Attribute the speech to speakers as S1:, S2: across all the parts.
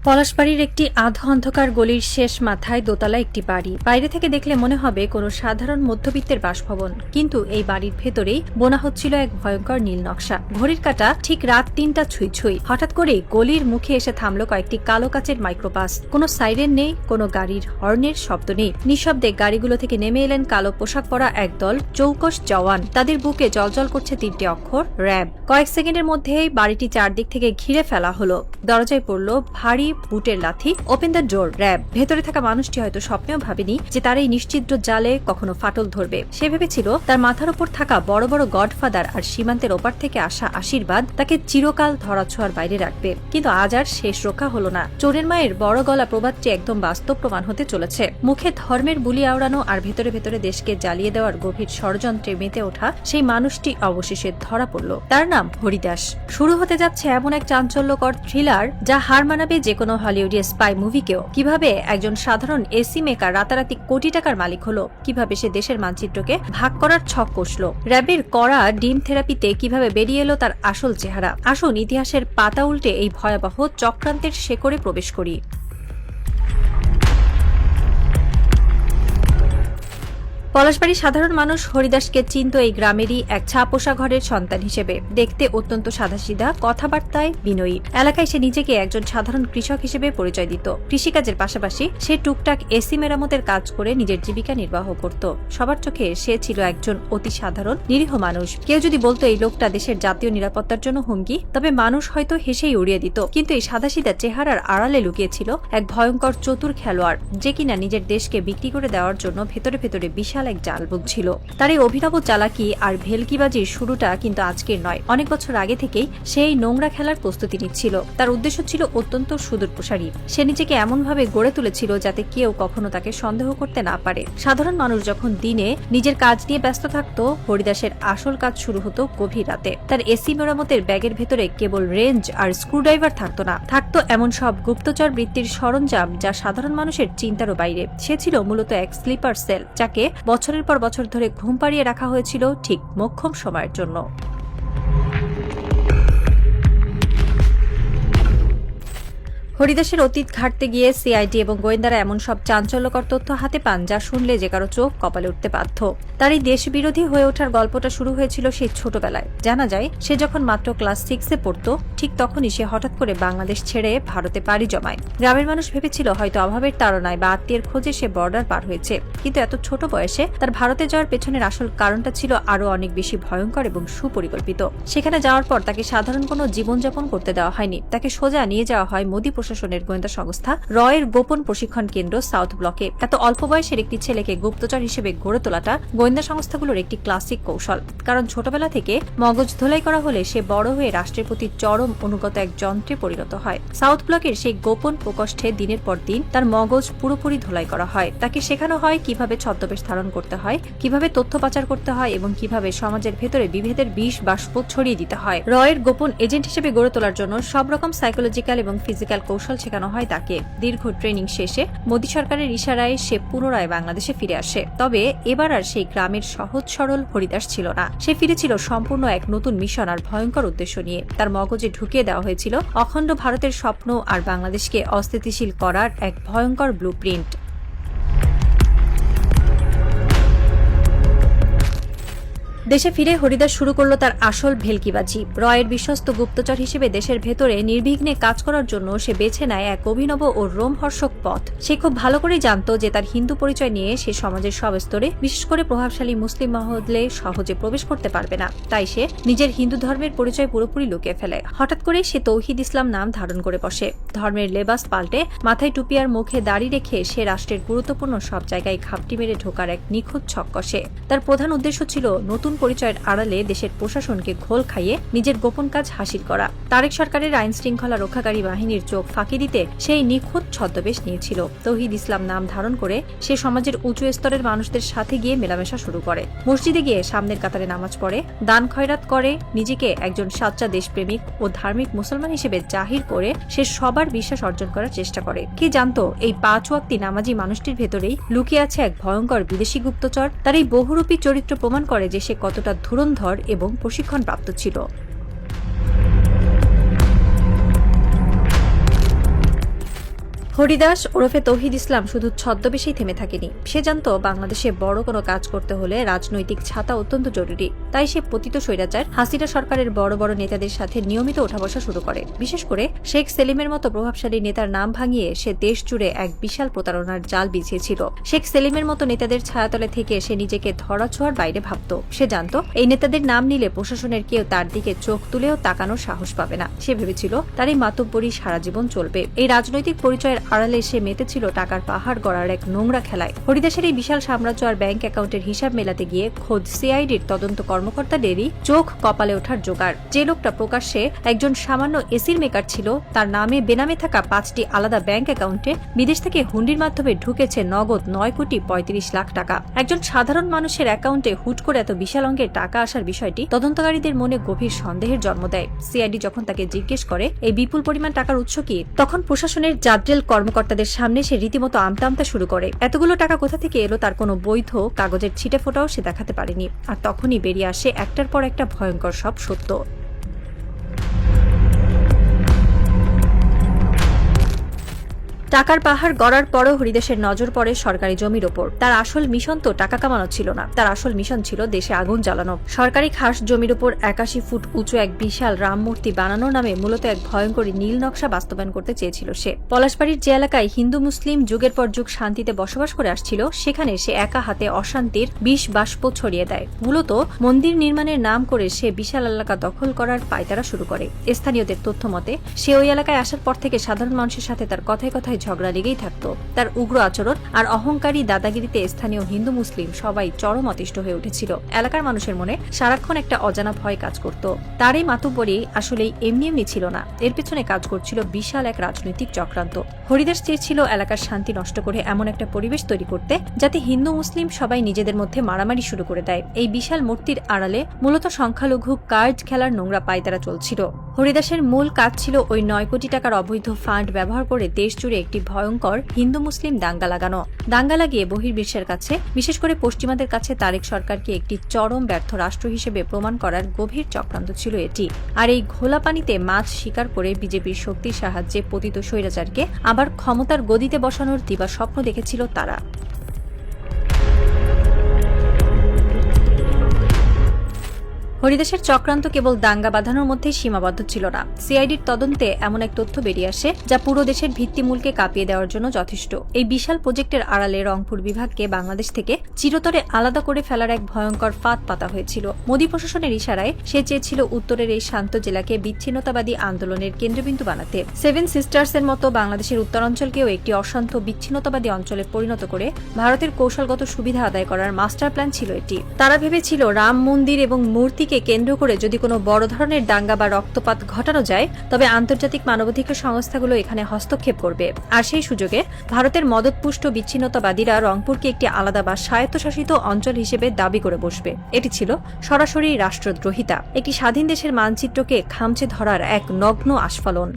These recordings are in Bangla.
S1: পলাশবাড়ির একটি আধা অন্ধকার গলির শেষ মাথায় দোতলা একটি বাড়ি। বাইরে থেকে দেখলে মনে হবে কোনো সাধারণ মধ্যবিত্তের বাসভবন, কিন্তু এই বাড়ির ভেতরেই বোনা হচ্ছিল এক ভয়ঙ্কর নীল নকশা। ঘড়ির কাঁটা ঠিক রাত ৩টা ছুঁই ছুঁই। হঠাৎ করে গলির মুখে এসে থামল কয়েকটি কালো কাচের মাইক্রোবাস। কোনো সাইরেন নেই, কোনো গাড়ির হর্নের শব্দ নেই। নিঃশব্দে গাড়িগুলো থেকে নেমে এলেন কালো পোশাক পরা একদল চৌকস জওয়ান। তাদের বুকে জলজল করছে ৩টি অক্ষর, র্যাব। কয়েক সেকেন্ডের মধ্যেই বাড়িটি চারদিক থেকে ঘিরে ফেলা হলো। দরজায় পড়ল ভারী বুটের লাথি। Open the door, RAB. ভেতরে থাকা মানুষটি হয়তো স্বপ্নেও ভাবেনি যে তার এই নিশ্চিদ্র জালে কখনো ফাটল ধরবে। সে ভেবেছিল তার মাথার উপর থাকা বড় বড় গডফাদার আর সীমান্তের ওপার থেকে আসা আশীর্বাদ তাকে চিরকাল ধরাছোঁয়ার বাইরে রাখবে। কিন্তু আজ আর শেষ রক্ষা হলো না। চোরের মায়ের বড় গলা প্রবাদটি একদম বাস্তব প্রমাণ হতে চলেছে। মুখে ধর্মের বুলি আওড়ানো আর ভেতরে ভেতরে দেশকে জ্বালিয়ে দেওয়ার গভীর ষড়যন্ত্রে মেতে ওঠা সেই মানুষটি অবশেষে ধরা পড়ল। তার নাম হরিদাস। শুরু হতে যাচ্ছে এমন এক চাঞ্চল্যকর থ্রিলার যা হার মানাবে যে কোনো হলিউডের স্পাই মুভিকেও। কিভাবে একজন সাধারণ এসি মেকার রাতারাতি কোটি টাকার মালিক হলো, কিভাবে সে দেশের মানচিত্রকে ভাগ করার ছক কষল, র্যাবের করা ডিম থেরাপিতে কিভাবে বেরিয়ে এলো তার আসল চেহারা। আসুন ইতিহাসের পাতা উল্টে এই ভয়াবহ চক্রান্তের শেকড়ে প্রবেশ করি। পলাশবাড়ির সাধারণ মানুষ হরিদাসকে চিনত এই গ্রামেরই এক ছাপোষা ঘরের সন্তান হিসেবে। দেখতে অত্যন্ত সাদাসিধা, কথাবার্তায় বিনয়ী। এলাকায় সে নিজেকে একজন সাধারণ কৃষক হিসেবে পরিচয় দিত। কৃষিকাজের পাশাপাশি সে টুকটাক এসি মেরামতের কাজ করে নিজের জীবিকা নির্বাহ করত। সবার চোখে সে ছিল একজন অতি সাধারণ নিরীহ মানুষ। কেউ যদি বলতো এই লোকটা দেশের জাতীয় নিরাপত্তার জন্য হুমকি, তবে মানুষ হয়তো হেসেই উড়িয়ে দিত। কিন্তু এই সাদাসিধা চেহারার আড়ালে লুকিয়েছিল এক ভয়ঙ্কর চতুর খেলোয়াড়, যে কিনা নিজের দেশকে বিক্রি করে দেওয়ার জন্য ভেতরে ভেতরে বিশাল এক জাল বুনছিল। তার এই অভিনব চালাকি আর ভেলকিবাজির শুরুটা কিন্তু আজকের নয়। অনেক বছর আগে থেকেই সেই নোংরা খেলার প্রস্তুতি নিচ্ছিল। তার উদ্দেশ্য ছিল অত্যন্ত সুদূরপ্রসারী। সে নিজেকে এমনভাবে গড়ে তুলেছিল যাতে কেউ কখনো তাকে সন্দেহ করতে না পারে। সাধারণ মানুষ যখন দিনে নিজের কাজ নিয়ে ব্যস্ত থাকত, হরিদাসের আসল কাজ শুরু হতো গভীর রাতে। তার এসি মেরামতের ব্যাগের ভেতরে কেবল রেঞ্জ আর স্ক্রুড্রাইভার থাকতো না, থাকতো এমন সব গুপ্তচর বৃত্তির সরঞ্জাম যা সাধারণ মানুষের চিন্তারও বাইরে। সে ছিল মূলত এক স্লিপার সেল, যাকে বছরের পর বছর ধরে ঘুম পাড়িয়ে রাখা হয়েছিল ঠিক মোক্ষম সময়ের জন্য। হরিদাসের অতীত ঘাটতে গিয়ে সিআইডি এবং গোয়েন্দারা এমন সব চাঞ্চল্যকর তথ্য হাতে পান যা শুনলে যে কারো চোখ কপালে উঠতে বাধ্য। তার এই দেশবিরোধী হয়ে ওঠার গল্পটা শুরু হয়েছিল সেই ছোটবেলায়। জানা যায় সে যখন মাত্র ক্লাস 6-এ পড়তো, ঠিক তখনই সে হঠাৎ করে বাংলাদেশ ছেড়ে ভারতে পাড়ি জমায়। গ্রামের মানুষ ভেবেছিল হয়তো অভাবের তাড়নায় বা আত্মীয়ের খোঁজে সে বর্ডার পার হয়েছে। কিন্তু এত ছোট বয়সে তার ভারতে যাওয়ার পেছনের আসল কারণটা ছিল আরো অনেক বেশি ভয়ঙ্কর এবং সুপরিকল্পিত। সেখানে যাওয়ার পর তাকে সাধারণ কোনো জীবনযাপন করতে দেওয়া হয়নি। তাকে সোজা নিয়ে যাওয়া হয় মোদি প্রশাসনের গোয়েন্দা সংস্থা রয়ের গোপন প্রশিক্ষণ কেন্দ্র সাউথ ব্লকে। এত অল্প বয়সের একটি ছেলেকে গুপ্তচর হিসেবে গড়ে তোলাটা গোয়েন্দা সংস্থাগুলোর একটি ক্লাসিক কৌশল। কারণ ছোটবেলা থেকে মগজ ধোলাই করা হলে সে বড় হয়ে রাষ্ট্রের প্রতি চরম অনুগত এক যন্ত্রে পরিণত হয়। সাউথ ব্লকের সেই গোপন প্রকোষ্ঠে দিনের পর দিন তার মগজ পুরোপুরি ধোলাই করা হয়। তাকে শেখানো হয় কিভাবে ছদ্মবেশ ধারণ করতে হয়, কিভাবে তথ্য পাচার করতে হয় এবং কিভাবে সমাজের ভেতরে বিভেদের বিষ বাষ্প ছড়িয়ে দিতে হয়। রয়ের গোপন এজেন্ট হিসেবে গড়ে তোলার জন্য সব রকম সাইকোলজিক্যাল এবং ফিজিক্যাল কৌশল শেখানো হয় তাকে। দীর্ঘ ট্রেনিং শেষে মোদী সরকারের ইশারায় সে পুনরায় বাংলাদেশে ফিরে আসে। তবে এবার আর সেই গ্রামের সহজ সরল হরিদাস ছিল না। সে ফিরেছিল সম্পূর্ণ এক নতুন মিশন আর ভয়ঙ্কর উদ্দেশ্য নিয়ে। তার মগজে ঢুকিয়ে দেওয়া হয়েছিল অখণ্ড ভারতের স্বপ্ন আর বাংলাদেশকে অস্থিতিশীল করার এক ভয়ঙ্কর ব্লুপ্রিন্ট। দেশে ফিরে হরিদাস শুরু করলো তার আসল ভেলকিবাজি। রয়ের বিশ্বস্ত গুপ্তচর হিসেবে দেশের ভেতরে নির্বিঘ্নে কাজ করার জন্য সে বেছে নেয় এক অভিনব ও রোমহর্ষক পথ। সে খুব ভালো করেই জানত যে তার হিন্দু পরিচয় নিয়ে সে সমাজের সব স্তরে, বিশেষ করে প্রভাবশালী মুসলিম মহলে সহজে প্রবেশ করতে পারবে না। তাই সে নিজের হিন্দু ধর্মের পরিচয় পুরোপুরি লুকিয়ে ফেলে। হঠাৎ করে সে তৌহিদ ইসলাম নাম ধারণ করে বসে। ধর্মের লেবাস পাল্টে মাথায় টুপি আর মুখে দাড়ি রেখে সে রাষ্ট্রের গুরুত্বপূর্ণ সব জায়গায় ঘাপটি মেরে ঢোকার এক নিখুঁত ছক কষে। তার প্রধান উদ্দেশ্য ছিল নতুন পরিচয়ের আড়ালে দেশের প্রশাসনকে ঘোল খাইয়ে নিজের গোপন কাজ হাসিল করা। তারেক সরকারের আইন শৃঙ্খলা রক্ষাকারী বাহিনীর চোখ ফাঁকি দিতে সেই নিখুঁত ছদ্মবেশ নিয়েছিল। তৌহিদ ইসলাম নাম ধারণ করে সে সমাজের উঁচু স্তরের মানুষদের সাথে গিয়ে মেলামেশা শুরু করে। মসজিদে গিয়ে সামনের কাতারে নামাজ পড়ে, দান খয়রাত করে, নিজেকে একজন সাচ্চা দেশপ্রেমিক ও ধার্মিক মুসলমান হিসেবে জাহির করে সে সবার বিশ্বাস অর্জন করার চেষ্টা করে। কি জানতো এই 5 ওয়াক্তি নামাজি মানুষটির ভেতরেই লুকিয়ে আছে এক ভয়ঙ্কর বিদেশি গুপ্তচর। তার এই বহুরূপী চরিত্র প্রমাণ করে যে সে কতটা ধুরন্ধর এবং প্রশিক্ষণপ্রাপ্ত ছিল। হরিদাস ওরফে তৌহিদ ইসলাম শুধু ছদ্মবেশেই থেমে থাকেনি। সে জানত বাংলাদেশে বড় কোনো কাজ করতে হলে রাজনৈতিক ছাতা অত্যন্ত জরুরি। তাই সে পতিত স্বৈরাচার হাসিনা সরকারের বড় বড় নেতাদের সাথে নিয়মিত ওঠা বসা শুরু করে। বিশেষ করে শেখ সেলিমের মতো প্রভাবশালী নেতার নাম ভাঙিয়ে সে দেশ জুড়ে এক বিশাল প্রতারণার জাল বিছিয়েছিল। শেখ সেলিমের মতো নেতাদের ছায়াতলে থেকে সে নিজেকে ধরাছোঁয়ার বাইরে ভাবত। সে জানত এই নেতাদের নাম নিলে প্রশাসনের কেউ তার দিকে চোখ তুলেও তাকানোর সাহস পাবে না। সে ভেবেছিল তার এই মাতব্বরি সারা জীবন চলবে। এই রাজনৈতিক পরিচয়ের আড়ালে সে মেতেছিল টাকার পাহাড় গড়ার এক নোংরা খেলায়। হরিদাসের এই বিশাল সাম্রাজ্য আর ব্যাংক অ্যাকাউন্টের হিসাব মেলাতে গিয়ে খোদ সিআইডির তদন্ত কর্মকর্তাদেরই চোখ কপালে ওঠার জোগাড়। যে লোকটা প্রকাশ্যে একজন সামান্য এসির মেকার ছিল, তার নামে বেনামে থাকা 5টি আলাদা ব্যাংক অ্যাকাউন্টে বিদেশ থেকে হুন্ডির মাধ্যমে ঢুকেছে নগদ 9,35,00,000 টাকা। একজন সাধারণ মানুষের অ্যাকাউন্টে হুট করে এত বিশাল অঙ্কের টাকা আসার বিষয়টি তদন্তকারীদের মনে গভীর সন্দেহের জন্ম দেয়। সিআইডি যখন তাকে জিজ্ঞেস করে এই বিপুল পরিমাণ টাকার উৎস কি, তখন প্রশাসনের জাদ্রেল কর্মকর্তাদের সামনে সে রীতিমতো আমতা শুরু করে। এতগুলো টাকা কোথা থেকে এলো তার কোনো বৈধ কাগজের ছিটে ফোটাও সে দেখাতে পারেনি। আর তখনই বেরিয়ে আসে একটার পর একটা ভয়ঙ্কর সব সত্য। টাকার পাহাড় গড়ার পরও হরিদাসের নজর পড়ে সরকারি জমির ওপর। তার আসল মিশন তো টাকা কামানো ছিল না, তার আসল মিশন ছিল দেশে আগুন জ্বালানো। সরকারি খাস জমির ওপর 81 ফুট উঁচু এক বিশাল রাম মূর্তি বানানোর নামে মূলত এক ভয়ঙ্কর নীল নকশা বাস্তবায়ন করতে চেয়েছিল সে। পলাশবাড়ির যে এলাকায় হিন্দু মুসলিম যুগের পর যুগ শান্তিতে বসবাস করে আসছিল, সেখানে সে একা হাতে অশান্তির বিষ বাষ্প ছড়িয়ে দেয়। মূলত মন্দির নির্মাণের নাম করে সে বিশাল এলাকা দখল করার পায়তারা শুরু করে। স্থানীয়দের তথ্য মতে সে ওই এলাকায় আসার পর থেকে সাধারণ মানুষের সাথে তার কথায় কথায় ঝগড়া লেগেই থাকতো। তার উগ্র আচরণ আর অহংকারী দাদাগিরিতে স্থানীয় হিন্দু মুসলিম সবাই চরম অতিষ্ঠ হয়ে উঠেছিল। এলাকার মানুষের মনে সারাক্ষণ একটা অজানা ভয় কাজ করত। তার এই মাতুব্বরি আসলেই এমনি ছিল না, এর পেছনে কাজ করছিল বিশাল এক রাজনৈতিক চক্রান্ত। হরিদাস চেয়েছিল এলাকার শান্তি নষ্ট করে এমন একটা পরিবেশ তৈরি করতে যাতে হিন্দু মুসলিম সবাই নিজেদের মধ্যে মারামারি শুরু করে দেয়। এই বিশাল মূর্তির আড়ালে মূলত সংখ্যালঘু কার্ড খেলার নোংরা পায়তারা চলছিল। হরিদাসের মূল কাজ ছিল ওই 9 কোটি টাকার অবৈধ ফান্ড ব্যবহার করে দেশ জুড়ে একটি ভয়ঙ্কর হিন্দু মুসলিম দাঙ্গা লাগানো। দাঙ্গা লাগিয়ে বহির্বিশ্বের কাছে, বিশেষ করে পশ্চিমাদের কাছে তারেক সরকারকে একটি চরম ব্যর্থ রাষ্ট্র হিসেবে প্রমাণ করার গভীর চক্রান্ত ছিল এটি। আর এই ঘোলা পানিতে মাছ শিকার করে বিজেপির শক্তির সাহায্যে পতিত স্বৈরাচারকে আবার ক্ষমতার গদিতে বসানোর দিবা স্বপ্ন দেখেছিল তারা। হরিদাসের চক্রান্ত কেবল দাঙ্গা বাঁধানোর মধ্যেই সীমাবদ্ধ ছিল না। সিআইডির তদন্তে এমন এক তথ্য বেরিয়ে আসে যা পুরো দেশের ভিত্তিমূলকে কাঁপিয়ে দেওয়ার জন্য যথেষ্ট। এই বিশাল প্রজেক্টের আড়ালে রংপুর বিভাগকে বাংলাদেশ থেকে চিরতরে আলাদা করে ফেলার এক ভয়ঙ্কর ফাঁদ পাতা হয়েছিল। মোদী প্রশাসনের ইশারায় সে চেয়েছিল উত্তরের এই শান্ত জেলাকে বিচ্ছিন্নতাবাদী আন্দোলনের কেন্দ্রবিন্দু বানাতে। 7 সিস্টার্সের মতো বাংলাদেশের উত্তরাঞ্চলকেও একটি অশান্ত বিচ্ছিন্নতাবাদী অঞ্চলে পরিণত করে ভারতের কৌশলগত সুবিধা আদায় করার মাস্টার প্ল্যান ছিল এটি। তারা ভেবেছিল রাম মন্দির এবং মূর্তিকে কেন্দ্র করে যদি কোনো বড় ধরনের দাঙ্গা বা রক্তপাত ঘটানো যায়, তবে আন্তর্জাতিক মানবাধিকার সংস্থাগুলো এখানে হস্তক্ষেপ করবে। আর সেই সুযোগে ভারতের মদতপুষ্ট বিচ্ছিন্নতাবাদীরা রংপুরকে একটি আলাদা বা স্বায়ত্তশাসিত অঞ্চল হিসেবে দাবি করে বসবে। এটি ছিল সরাসরি রাষ্ট্রদ্রোহিতা, একটি স্বাধীন দেশের মানচিত্রকে খামচে ধরার এক নগ্ন আস্ফালন।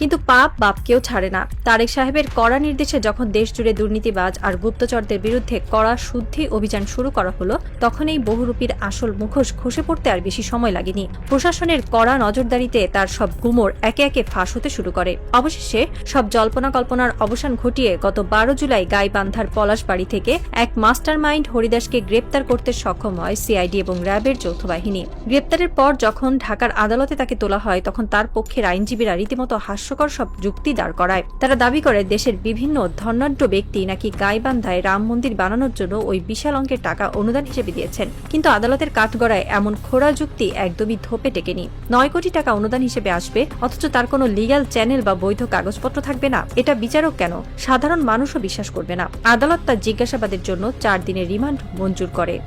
S1: কিন্তু পাপ বাপকেও ছাড়ে না। তারেক সাহেবের কড়া নির্দেশে যখন দেশ জুড়ে দুর্নীতিবাজ আর গুপ্তচরদের বিরুদ্ধে কড়া শুদ্ধি অভিযান শুরু করা হলো, তখন এই বহুরূপীর আসল মুখোশ খসে পড়তে আর বেশি সময় লাগেনি। প্রশাসনের কড়া নজরদারিতে তার সব গুমর একে একে ফাঁস হতে শুরু করে। অবশেষে সব জল্পনা কল্পনার অবসান ঘটিয়ে গত 12 জুলাই গাইবান্ধার পলাশবাড়ি থেকে এক মাস্টার মাইন্ড হরিদাসকে গ্রেপ্তার করতে সক্ষম হয় সিআইডি এবং র্যাবের যৌথ বাহিনী। গ্রেপ্তারের পর যখন ঢাকার আদালতে তাকে তোলা হয়, তখন তার পক্ষের আইনজীবীরা রীতিমতো হাস্যকর সব যুক্তি দাঁড় করায়। তারা দাবি করে দেশের বিভিন্ন ধনাঢ্য ব্যক্তি নাকি গাইবান্ধায় রাম মন্দির বানানোর জন্য ওই বিশাল অঙ্কের টাকা অনুদান হিসেবে দিয়েছেন। কিন্তু আদালতের কাঠগড়ায় এমন খোড়া যুক্তি একদমই ধোপে টেকেনি। 9 কোটি টাকা অনুদান হিসেবে আসবে, অথচ তার কোনো লিগ্যাল চ্যানেল বা বৈধ কাগজপত্র থাকবে না। এটা বিচারক কেন, সাধারণ মানুষও বিশ্বাস করবে না। আদালত তার জিজ্ঞাসাবাদের জন্য 4 দিনের রিমান্ড মঞ্জুর করে।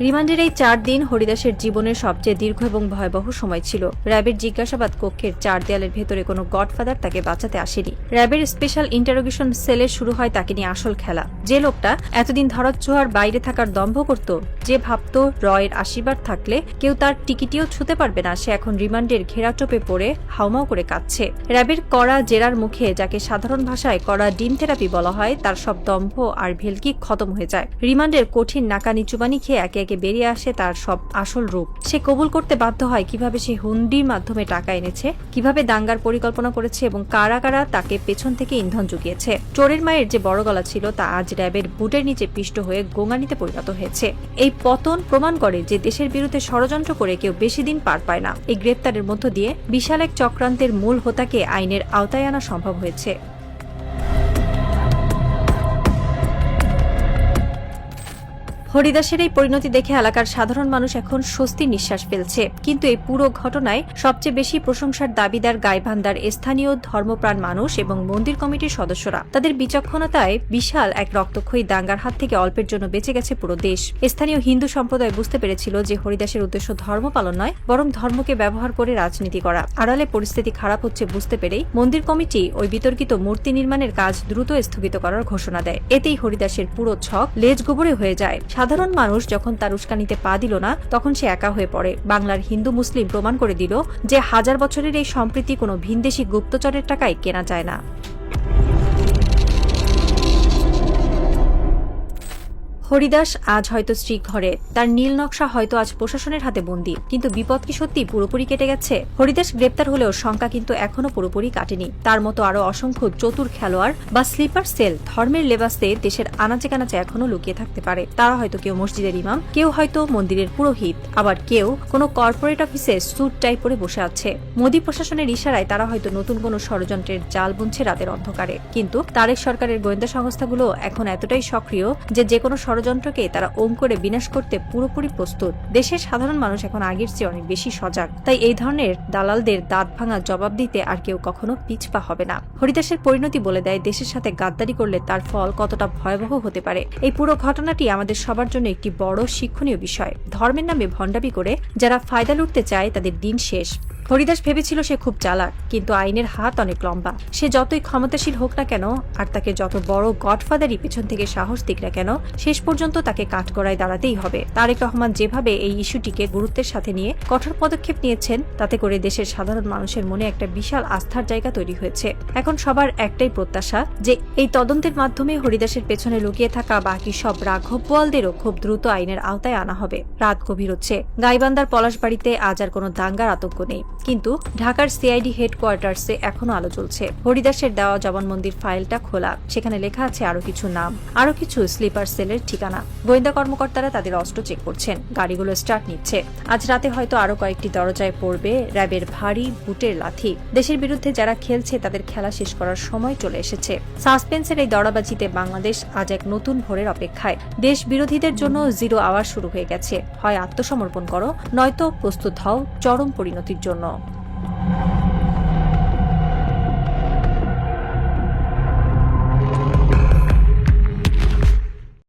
S1: রিমান্ডের এই 4 দিন হরিদাসের জীবনের সবচেয়ে দীর্ঘ এবং ভয়াবহ সময় ছিল। র্যাবের জিজ্ঞাসাবাদ কক্ষের 4 দেয়ালের ভেতরে কোনো গডফাদার তাকে বাঁচাতে আসেনি। র্যাবের স্পেশাল ইন্টারোগেশন সেলে শুরু হয় তাকে নিয়ে আসল খেলা। যে লোকটা এতদিন ধরাছোঁয়ার বাইরে থাকার দম্ভ করত, যে ভাবত রয়ের আশীর্বাদ থাকলে কেউ তার টিকিটিও ছুঁতে পারবে না, সে এখন রিমান্ডের ঘেরাটোপে পড়ে হাউমাউ করে কাঁদছে। র্যাবের কড়া জেরার মুখে, যাকে সাধারণ ভাষায় কড়া ডিম থেরাপি বলা হয়, তার সব দম্ভ আর ভেলকি খতম হয়ে যায়। রিমান্ডের কঠিন নাকানি চুবানি খেয়ে একে থেকে বেরিয়ে আসে তার সব আসল রূপ। সে কবুল করতে বাধ্য হয় কিভাবে সে হুন্ডির মাধ্যমে টাকা এনেছে, কিভাবে দাঙ্গার পরিকল্পনা করেছে এবং কারা কারা তাকে পেছন থেকে ইন্ধন জুগিয়েছে। চোরের মায়ের যে বড় গলা ছিল তা আজ র্যাবের বুটের নিচে পিষ্ট হয়ে গোঙানিতে পরিণত হয়েছে। এই পতন প্রমাণ করে যে দেশের বিরুদ্ধে ষড়যন্ত্র করে কেউ বেশি দিন পার পায় না। এই গ্রেপ্তারের মধ্য দিয়ে বিশাল এক চক্রান্তের মূল হোতাকে আইনের আওতায় আনা সম্ভব হয়েছে। হরিদাসের এই পরিণতি দেখে এলাকার সাধারণ মানুষ এখন স্বস্তির নিঃশ্বাস ফেলছে। কিন্তু এই পুরো ঘটনায় সবচেয়ে বেশি প্রশংসার দাবিদার গাইবান্ধার স্থানীয় ধর্মপ্রাণ মানুষ এবং মন্দির কমিটির সদস্যরা। তাদের বিচক্ষণতায় বিশাল এক রক্তক্ষয়ী দাঙ্গার হাত থেকে অল্পের জন্য বেঁচে গেছে পুরো দেশ। স্থানীয় হিন্দু সম্প্রদায় বুঝতে পেরেছিল যে হরিদাসের উদ্দেশ্য ধর্ম পালন নয়, বরং ধর্মকে ব্যবহার করে রাজনীতি করা। আড়ালে পরিস্থিতি খারাপ হচ্ছে বুঝতে পেরেই মন্দির কমিটি ওই বিতর্কিত মূর্তি নির্মাণের কাজ দ্রুত স্থগিত করার ঘোষণা দেয়। এতেই হরিদাসের পুরো ছক লেজ গোবরে হয়ে যায়। সাধারণ মানুষ যখন তার উস্কানিতে পা দিল না, তখন সে একা হয়ে পড়ে। বাংলার হিন্দু মুসলিম প্রমাণ করে দিল যে হাজার বছরের এই সম্প্রীতি কোনো ভিনদেশী গুপ্তচরের টাকায় কেনা যায় না। হরিদাস আজ হয়তো স্ত্রী ঘরে, তার নীল নকশা হয়তো আজ প্রশাসনের হাতে বন্দী, কিন্তু বিপদ কি সত্যি পুরোপুরি কেটে গেছে? হরিদাস গ্রেপ্তার হলেও শঙ্কা কিন্তু এখনো পুরোপুরি কাটেনি। তার মতো আরো অসংখ্য চতুর খেলোয়াড় বা স্লিপার সেল ধর্মের লেবাসে দেশের আনাচে কানাচে এখনো লুকিয়ে থাকতে পারে। তারা হয়তো কেউ মসজিদের ইমাম, কেউ হয়তো মন্দিরের পুরোহিত, আবার কেউ কোনো কর্পোরেট অফিসে স্যুট টাই পরে বসে আছে। মোদী প্রশাসনের ইশারায় তারা হয়তো নতুন কোনো ষড়যন্ত্রের জাল বুনছে রাতের অন্ধকারে। কিন্তু তারেক সরকারের গোয়েন্দা সংস্থাগুলো এখন এতটাই সক্রিয় যে কোনো ষড়যন্ত্রকে তারা ওম করে বিনাশ করতে পুরোপুরি প্রস্তুত। দেশের সাধারণ মানুষ এখন আগের চেয়ে অনেক বেশি সজাগ। তাই এই ধরনের দালালদের দাঁত ভাঙা জবাব দিতে আর কেউ কখনো পিছপা হবে না। হরিদাসের পরিণতি বলে দেয় দেশের সাথে গাদ্দারি করলে তার ফল কতটা ভয়াবহ হতে পারে। এই পুরো ঘটনাটি আমাদের সবার জন্য একটি বড় শিক্ষণীয় বিষয়। ধর্মের নামে ভণ্ডামি করে যারা ফায়দা লুটতে চায় তাদের দিন শেষ। হরিদাস ভেবেছিল সে খুব চালাক, কিন্তু আইনের হাত অনেক লম্বা। সে যতই ক্ষমতাশীল হোক না কেন, আর তাকে যত বড় গডফাদারই পেছন থেকে সাহস দিক না কেন, শেষ পর্যন্ত তাকে কাঠগড়ায় দাঁড়াতেই হবে। তারেক রহমান যেভাবে এই ইস্যুটিকে গুরুত্বের সাথে নিয়ে কঠোর পদক্ষেপ নিয়েছেন, তাতে করে দেশের সাধারণ মানুষের মনে একটা বিশাল আস্থার জায়গা তৈরি হয়েছে। এখন সবার একটাই প্রত্যাশা যে এই তদন্তের মাধ্যমে হরিদাসের পেছনে লুকিয়ে থাকা বাকি সব রাঘব বোয়ালদেরও খুব দ্রুত আইনের আওতায় আনা হবে। রাত গভীর হচ্ছে। গাইবান্ধার পলাশবাড়িতে আজ আর কোনো দাঙ্গার আতঙ্ক নেই, কিন্তু ঢাকার সিআইডি হেডকোয়ার্টার্সে এখনো আলো জ্বলছে। হরিদাসের দেওয়া জবানবন্দির ফাইলটা খোলা, সেখানে লেখা আছে আরো কিছু নাম, আরো কিছু স্লিপার সেলের ঠিকানা। গোয়েন্দা কর্মকর্তারা তাদের অস্ত্র চেক করছেন, গাড়িগুলো স্টার্ট নিচ্ছে। আজ রাতে হয়তো আরো কয়েকটি দরজায় পড়বে র্যাবের ভারী বুটের লাথি। দেশের বিরুদ্ধে যারা খেলছে তাদের খেলা শেষ করার সময় চলে এসেছে। সাসপেন্সের এই দরাবাজিতে বাংলাদেশ আজ এক নতুন ভোরের অপেক্ষায়। দেশ বিরোধীদের জন্য 0 আওয়ার শুরু হয়ে গেছে। হয় আত্মসমর্পণ করো, নয়তো প্রস্তুত হও চরম পরিণতির জন্য।